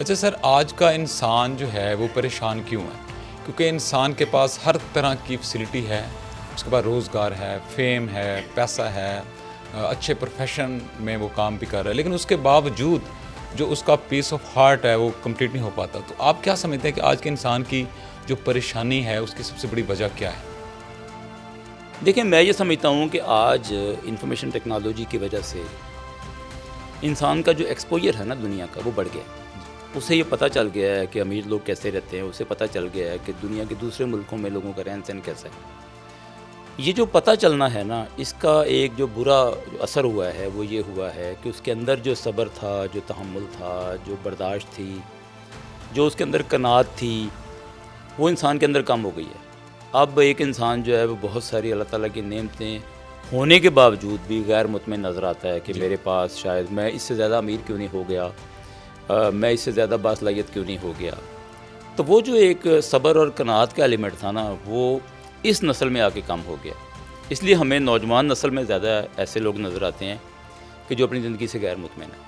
اچھا سر، آج کا انسان جو ہے وہ پریشان کیوں ہے؟ کیونکہ انسان کے پاس ہر طرح کی فیسلٹی ہے، اس کے پاس روزگار ہے، فیم ہے، پیسہ ہے، اچھے پروفیشن میں وہ کام بھی کر رہا ہے، لیکن اس کے باوجود جو اس کا پیس آف ہارٹ ہے وہ کمپلیٹ نہیں ہو پاتا۔ تو آپ کیا سمجھتے ہیں کہ آج کے انسان کی جو پریشانی ہے اس کی سب سے بڑی وجہ کیا ہے؟ دیکھیں، میں یہ سمجھتا ہوں کہ آج انفارمیشن ٹیکنالوجی کی وجہ سے انسان کا جو ایکسپوجر ہے نا دنیا کا، وہ بڑھ گیا ہے۔ اسے یہ پتہ چل گیا ہے کہ امیر لوگ کیسے رہتے ہیں، اسے پتہ چل گیا ہے کہ دنیا کے دوسرے ملکوں میں لوگوں کا رہن سہن کیسا ہے۔ یہ جو پتہ چلنا ہے نا، اس کا ایک جو برا اثر ہوا ہے وہ یہ ہوا ہے کہ اس کے اندر جو صبر تھا، جو تحمل تھا، جو برداشت تھی، جو اس کے اندر قناعت تھی، وہ انسان کے اندر کم ہو گئی ہے۔ اب ایک انسان جو ہے وہ بہت ساری اللہ تعالیٰ کی نعمتیں ہونے کے باوجود بھی غیر مطمئن نظر آتا ہے کہ میرے پاس شاید میں اس سے زیادہ امیر کیوں نہیں ہو گیا، میں اس سے زیادہ باصلاحیت کیوں نہیں ہو گیا۔ تو وہ جو ایک صبر اور قناعت کا ایلیمنٹ تھا نا، وہ اس نسل میں آ کے کم ہو گیا۔ اس لیے ہمیں نوجوان نسل میں زیادہ ایسے لوگ نظر آتے ہیں کہ جو اپنی زندگی سے غیر مطمئن ہیں۔